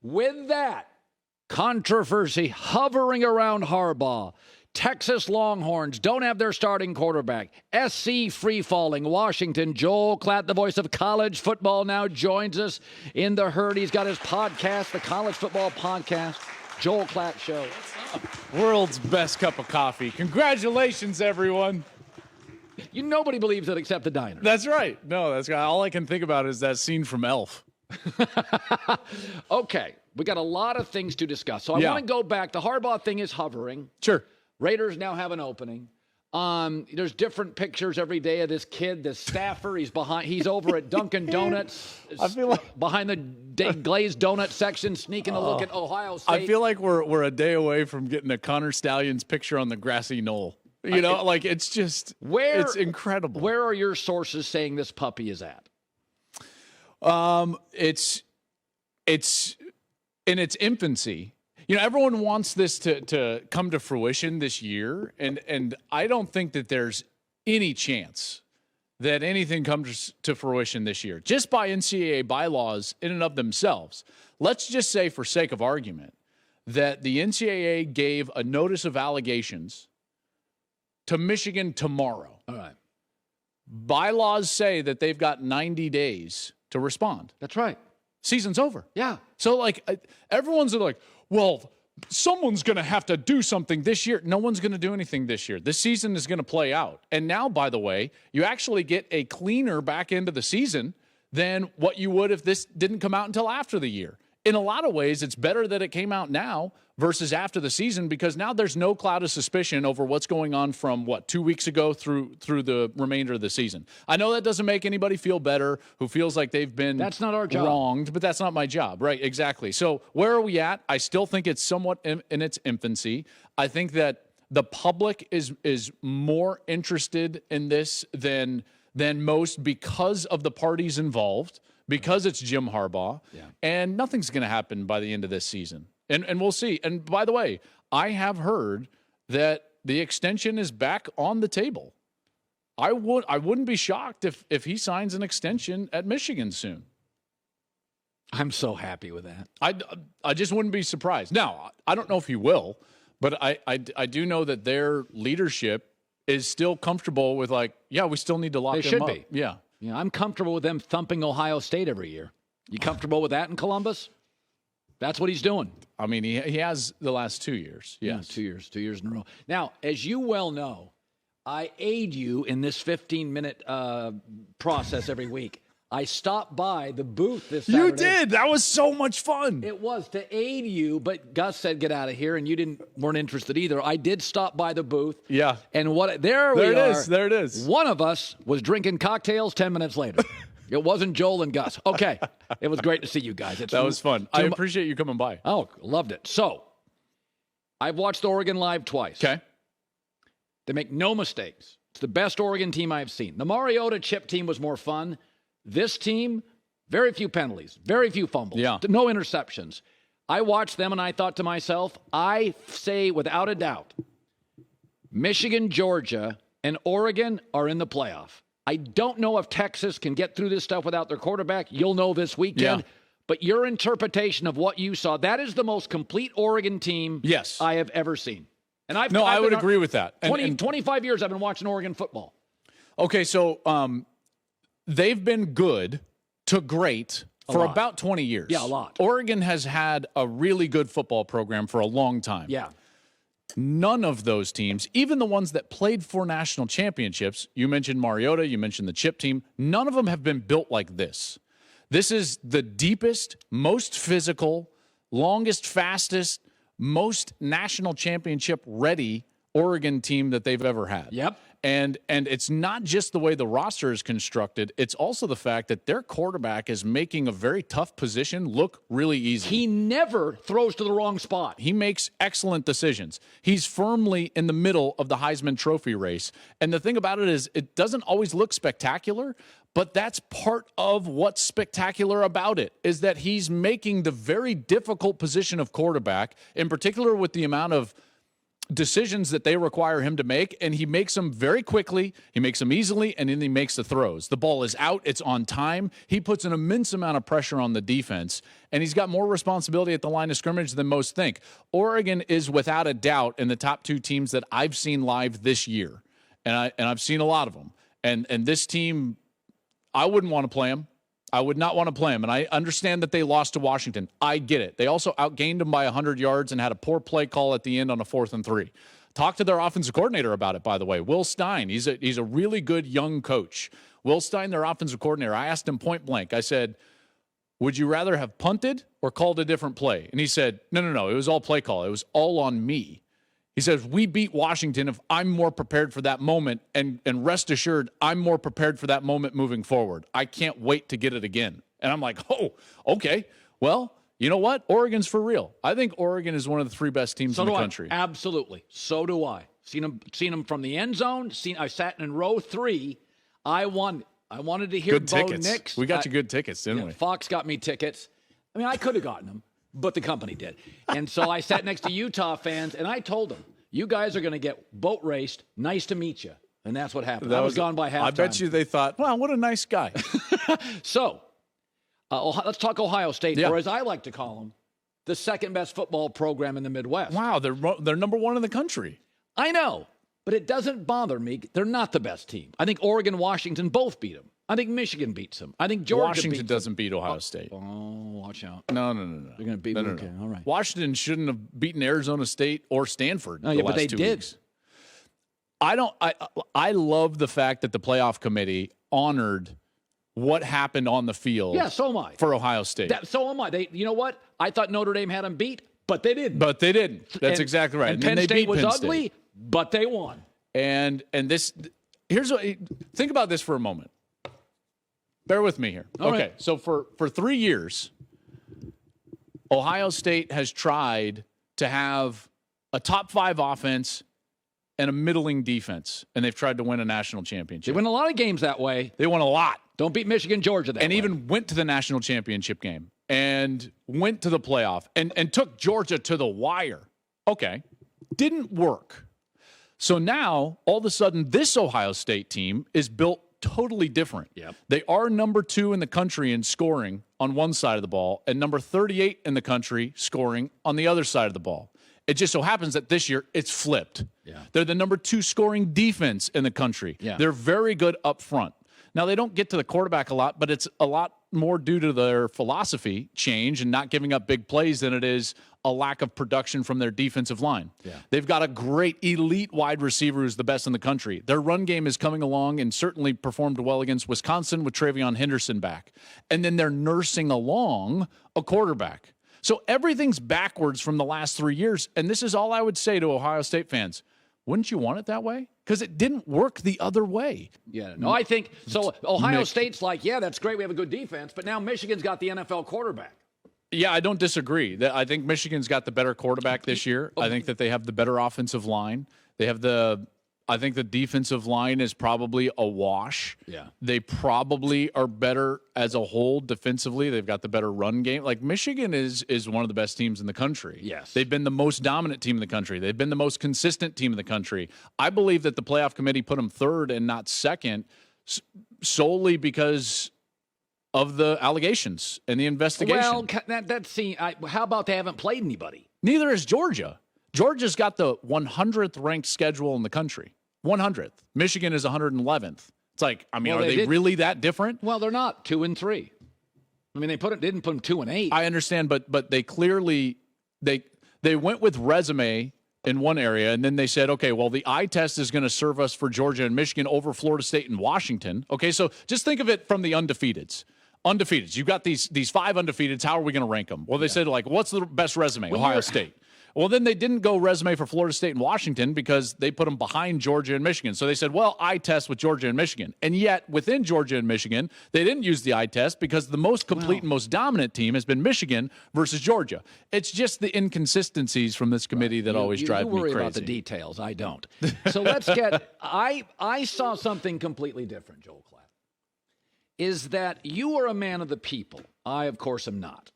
With that controversy hovering around Harbaugh, Texas Longhorns don't have their starting quarterback. SC free-falling. Washington, Joel Klatt, the voice of college football, now joins us in the herd. He's got his podcast, the College Football Podcast, Joel Klatt Show. World's best cup of coffee. Congratulations, everyone. Nobody believes it except the diner. That's right. No, that's right. All I can think about is that scene from Elf. Okay, we got a lot of things to discuss. So I want to go back. The Harbaugh thing is hovering. Sure. Raiders now have an opening. There's different pictures every day of this kid, this staffer. He's over at Dunkin' Donuts. I feel like behind the glazed donut section, sneaking a look at Ohio State. I feel like we're a day away from getting a Connor Stallions picture on the grassy knoll. It's just it's incredible. Where are your sources saying this puppy is at? It's in its infancy. Everyone wants this to come to fruition this year, and I don't think that there's any chance that anything comes to fruition this year, just by NCAA bylaws in and of themselves. Let's just say, for sake of argument, that the NCAA gave a notice of allegations to Michigan tomorrow. All right. Bylaws say that they've got 90 days to respond. That's right. Season's over. Yeah. So, everyone's like, well, someone's going to have to do something this year. No one's going to do anything this year. This season is going to play out. And now, by the way, you actually get a cleaner back end of the season than what you would if this didn't come out until after the year. In a lot of ways, it's better that it came out now versus after the season, because now there's no cloud of suspicion over what's going on from, 2 weeks ago through the remainder of the season. I know that doesn't make anybody feel better who feels like they've been That's not our job. wronged, but that's not my job. Right, exactly. So where are we at? I still think it's somewhat in its infancy. I think that the public is more interested in this than most because of the parties involved, because it's Jim Harbaugh, and nothing's going to happen by the end of this season. And we'll see. And by the way, I have heard that the extension is back on the table. I wouldn't be shocked if he signs an extension at Michigan soon. I'm so happy with that. I just wouldn't be surprised. Now, I don't know if he will, but I do know that their leadership is still comfortable with we still need to lock them up. They should be. Yeah. Yeah, I'm comfortable with them thumping Ohio State every year. You comfortable with that in Columbus? That's what he's doing. I mean, he has the last 2 years. Yes. Yeah, 2 years in a row. Now, as you well know, I aid you in this 15-minute process every week. I stopped by the booth this Saturday. You did. That was so much fun. It was to aid you, but Gus said get out of here, and you weren't interested either. I did stop by the booth. Yeah. And there it is. There it is. One of us was drinking cocktails 10 minutes later. It wasn't Joel and Gus. Okay. It was great to see you guys. That was fun. I appreciate you coming by. Oh, loved it. So, I've watched Oregon live twice. Okay. They make no mistakes. It's the best Oregon team I've seen. The Mariota Chip team was more fun. This team, very few penalties, very few fumbles, no interceptions. I watched them and I thought to myself, I say without a doubt, Michigan, Georgia, and Oregon are in the playoff. I don't know if Texas can get through this stuff without their quarterback. You'll know this weekend. Yeah. But your interpretation of what you saw, that is the most complete Oregon team I have ever seen. And I would agree with that. 25 years I've been watching Oregon football. Okay, so they've been good to great for about 20 years. Yeah, a lot. Oregon has had a really good football program for a long time. Yeah. None of those teams, even the ones that played for national championships, you mentioned Mariota, you mentioned the Chip team, none of them have been built like this. This is the deepest, most physical, longest, fastest, most national championship ready Oregon team that they've ever had. Yep. And it's not just the way the roster is constructed. It's also the fact that their quarterback is making a very tough position look really easy. He never throws to the wrong spot. He makes excellent decisions. He's firmly in the middle of the Heisman Trophy race. And the thing about it is it doesn't always look spectacular, but that's part of what's spectacular about it, is that he's making the very difficult position of quarterback, in particular with the amount of decisions that they require him to make, and he makes them very quickly, he makes them easily, and then he makes the throws. The ball is out, it's on time. He puts an immense amount of pressure on the defense, and he's got more responsibility at the line of scrimmage than most think. Oregon is without a doubt in the top 2 teams that I've seen live this year, and I've seen a lot of them. And this team, I wouldn't want to play them. I would not want to play them, and I understand that they lost to Washington. I get it. They also outgained them by 100 yards and had a poor play call at the end on a 4th and 3. Talk to their offensive coordinator about it, by the way. Will Stein, he's a really good young coach. Will Stein, their offensive coordinator, I asked him point blank. I said, would you rather have punted or called a different play? And he said, no, it was all play call. It was all on me. He says, we beat Washington if I'm more prepared for that moment, and rest assured, I'm more prepared for that moment moving forward. I can't wait to get it again. And I'm like, oh, okay. Well, you know what? Oregon's for real. I think Oregon is one of the 3 best teams in the country. Absolutely. So do I. Seen them from the end zone. I sat in row 3. I wanted to hear good Bo tickets. Nix. We got you good tickets, didn't we? Fox got me tickets. I mean, I could have gotten them, but the company did. And so I sat next to Utah fans, and I told them, you guys are going to get boat raced. Nice to meet you. And that's what happened. I was gone by halftime. I bet you they thought, wow, what a nice guy. So, let's talk Ohio State, or as I like to call them, the second best football program in the Midwest. Wow, they're number 1 in the country. I know, but it doesn't bother me. They're not the best team. I think Oregon, Washington both beat them. I think Michigan beats them. I think Georgia Washington doesn't beat Ohio State. Oh, watch out. No. They're going to beat them. Okay, all right. Washington shouldn't have beaten Arizona State or Stanford but they did. Weeks. I love the fact that the playoff committee honored what happened on the field. Yeah, so am I. For Ohio State. So am I. You know what? I thought Notre Dame had them beat, but they didn't. That's exactly right. And Penn State was ugly, but they won. And this, here's what, think about this for a moment. Bear with me here. All okay, right. So for 3 years, Ohio State has tried to have a top 5 offense and a middling defense, and they've tried to win a national championship. They win a lot of games that way. They won a lot. Don't beat Michigan, Georgia that way. And even went to the national championship game and went to the playoff and took Georgia to the wire. Okay, didn't work. So now, all of a sudden, this Ohio State team is built totally different. Yep. They are number 2 in the country in scoring on one side of the ball and number 38 in the country scoring on the other side of the ball. It just so happens that this year it's flipped. Yeah. They're the number 2 scoring defense in the country. Yeah. They're very good up front. Now, they don't get to the quarterback a lot, but it's a lot more due to their philosophy change and not giving up big plays than it is a lack of production from their defensive line. Yeah. They've got a great elite wide receiver who's the best in the country. Their run game is coming along and certainly performed well against Wisconsin with Travion Henderson back. And then they're nursing along a quarterback. So everything's backwards from the last 3 years. And this is all I would say to Ohio State fans. Wouldn't you want it that way? Because it didn't work the other way. Yeah, no, I think so. Ohio State's like, yeah, that's great. We have a good defense, but now Michigan's got the NFL quarterback. Yeah, I don't disagree. I think Michigan's got the better quarterback this year. I think that they have the better offensive line. I think the defensive line is probably a wash. Yeah. They probably are better as a whole defensively. They've got the better run game. Like Michigan is one of the best teams in the country. Yes. They've been the most dominant team in the country. They've been the most consistent team in the country. I believe that the playoff committee put them 3rd and not 2nd solely because of the allegations and the investigation. Well, how about they haven't played anybody? Neither is Georgia. Georgia's got the 100th ranked schedule in the country. 100th. Michigan is 111th. It's like, I mean, are they really that different? Well, they're not 2 and 3. I mean, didn't put them 2 and 8. I understand, but they clearly they went with resume in one area, and then they said, okay, well, the eye test is going to serve us for Georgia and Michigan over Florida State and Washington. Okay, so just think of it from the undefeateds. Undefeateds. You've got these 5 undefeateds. How are we going to rank them? Well, they said, like, what's the best resume? Ohio State. Well, then they didn't go resume for Florida State and Washington because they put them behind Georgia and Michigan. So they said, well, eye test with Georgia and Michigan. And yet, within Georgia and Michigan, they didn't use the eye test because the most complete and most dominant team has been Michigan versus Georgia. It's just the inconsistencies from this committee that always drive me crazy. You worry about the details. I don't. So let's get – I saw something completely different, Joel Klatt, is that you are a man of the people. I, of course, am not.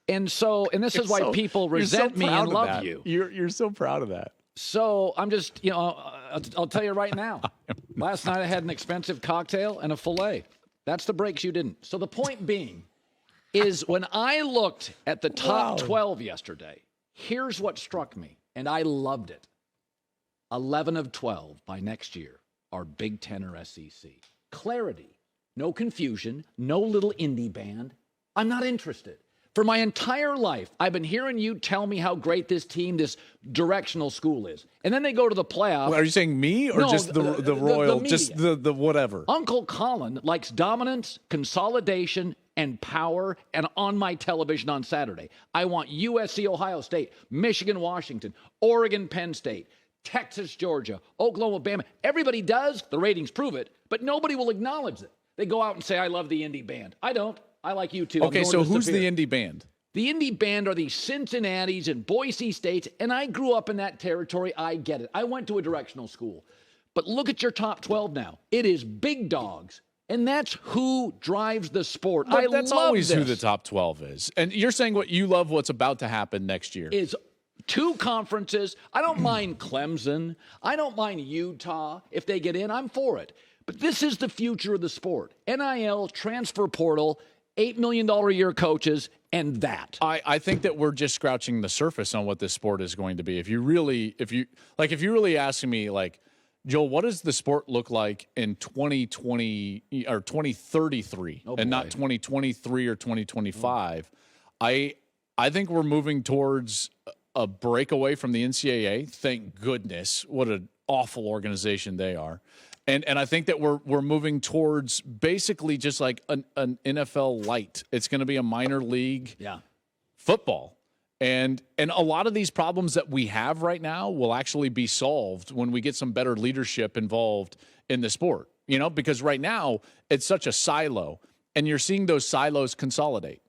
And this is why people resent me and love you. You're so proud of that. So I'm just, I'll tell you right now. Last night I had an expensive cocktail and a filet. That's the breaks you didn't. So the point being is when I looked at the top 12 yesterday, here's what struck me, and I loved it. 11 of 12 by next year are Big Ten or SEC. Clarity, no confusion, no little indie band. I'm not interested. For my entire life, I've been hearing you tell me how great this team, this directional school is. And then they go to the playoff. Well, are you saying me or just the Royal, just the whatever? Uncle Colin likes dominance, consolidation, and power, and on my television on Saturday. I want USC, Ohio State, Michigan, Washington, Oregon, Penn State, Texas, Georgia, Oklahoma, Bama. Everybody does. The ratings prove it, but nobody will acknowledge it. They go out and say, I love the indie band. I don't. I like you too. Okay, so who's the indie band? The indie band are the Cincinnatis and Boise States, and I grew up in that territory. I get it. I went to a directional school. But look at your top 12 now. It is big dogs, and that's who drives the sport. But that's always who the top 12 is. And you're saying what's about to happen next year. Is two conferences. I don't mind Clemson. I don't mind Utah. If they get in, I'm for it. But this is the future of the sport. NIL, transfer portal, $8 million a year coaches, and that. I think that we're just scratching the surface on what this sport is going to be. If you're really asking me, like, Joel, what does the sport look like in 2020 or 2033 and not 2023 or 2025? I think we're moving towards a breakaway from the NCAA. Thank goodness. What an awful organization they are. And I think that we're moving towards basically just like an NFL light. It's going to be a minor league football. And a lot of these problems that we have right now will actually be solved when we get some better leadership involved in the sport. Because right now it's such a silo, and you're seeing those silos consolidate.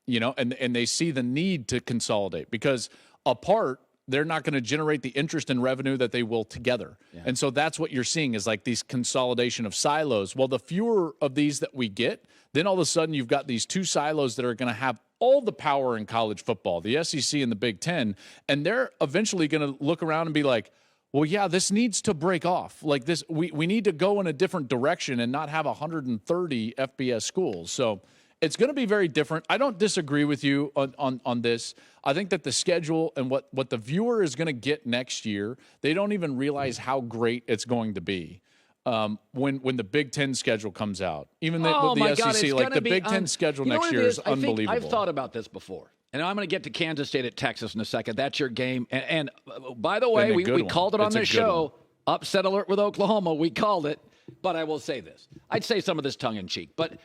And they see the need to consolidate because apart, they're not going to generate the interest and revenue that they will together. Yeah. And so that's what you're seeing is like these consolidation of silos. Well, the fewer of these that we get, then all of a sudden you've got these two silos that are going to have all the power in college football, the SEC and the Big Ten, and they're eventually going to look around and be like, well, yeah, this needs to break off. Like this, we need to go in a different direction and not have 130 FBS schools. So it's going to be very different. I don't disagree with you on this. I think that the schedule and what the viewer is going to get next year, they don't even realize how great it's going to be when the Big Ten schedule comes out. Even with the SEC, like the Big Ten schedule next year is unbelievable. I've thought about this before. And I'm going to get to Kansas State at Texas in a second. That's your game. And by the way, we called it on this show. Upset alert with Oklahoma. We called it. But I will say this. I'd say some of this tongue-in-cheek. But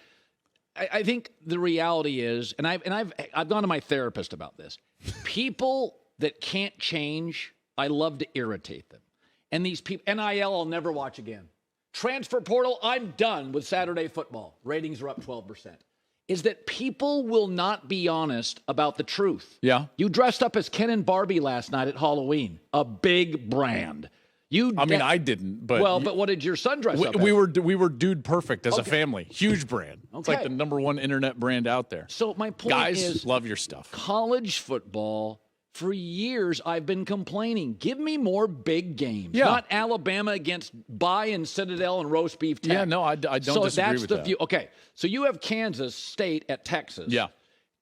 I think the reality is, and I've gone to my therapist about this. People that can't change, I love to irritate them. And these people, NIL, I'll never watch again. Transfer portal, I'm done with Saturday football. Ratings are up 12%. Is that people will not be honest about the truth. Yeah. You dressed up as Ken and Barbie last night at Halloween, a big brand. I didn't, but but what did your son dress up as? We were Dude Perfect as a family. Huge brand. Okay. It's like the #1 internet brand out there. So my point is, love your stuff. College football, for years I've been complaining. Give me more big games. Yeah. Not Alabama against and Citadel and roast beef Tech. Yeah, no, I don't disagree with that. So that's the view. Okay, so you have Kansas State at Texas. Yeah.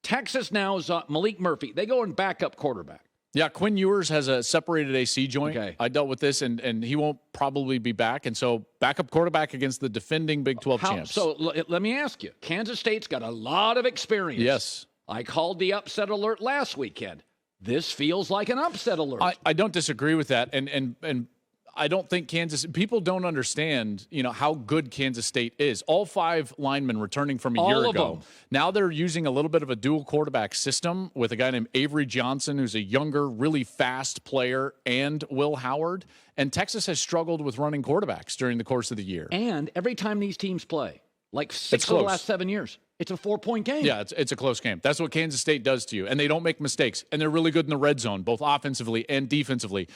Texas now is Malik Murphy. They go and backup quarterback. Yeah, Quinn Ewers has a separated AC joint. Okay. I dealt with this, and he won't probably be back. And so backup quarterback against the defending Big 12 champs. So let me ask you. Kansas State's got a lot of experience. Yes. I called the upset alert last weekend. This feels like an upset alert. I don't disagree with that. And I don't think people don't understand, how good Kansas State is. All 5 linemen returning from a year ago. Now they're using a little bit of a dual quarterback system with a guy named Avery Johnson, who's a younger, really fast player, and Will Howard. And Texas has struggled with running quarterbacks during the course of the year. And every time these teams play, like 6 of the last 7 years, it's a 4-point game. Yeah, it's a close game. That's what Kansas State does to you. And they don't make mistakes. And they're really good in the red zone, both offensively and defensively.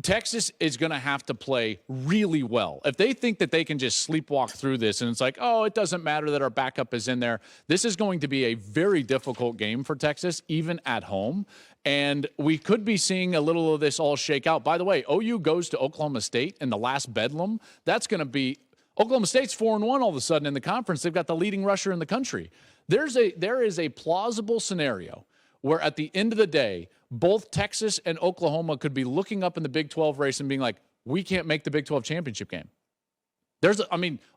Texas is going to have to play really well. If they think that they can just sleepwalk through this and it's like, oh, it doesn't matter that our backup is in there, this is going to be a very difficult game for Texas, even at home. And we could be seeing a little of this all shake out. By the way, OU goes to Oklahoma State in the last bedlam. That's going to be – Oklahoma State's 4-1 all of a sudden in the conference. They've got the leading rusher in the country. There is a plausible scenario where at the end of the day, both Texas and Oklahoma could be looking up in the Big 12 race and being like, we can't make the Big 12 championship game.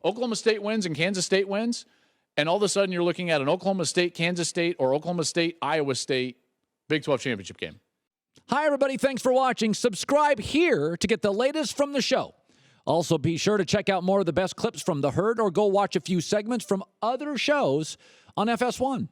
Oklahoma State wins and Kansas State wins, and all of a sudden you're looking at an Oklahoma State, Kansas State, or Oklahoma State, Iowa State Big 12 championship game. Hi, everybody. Thanks for watching. Subscribe here to get the latest from the show. Also, be sure to check out more of the best clips from The Herd or go watch a few segments from other shows on FS1.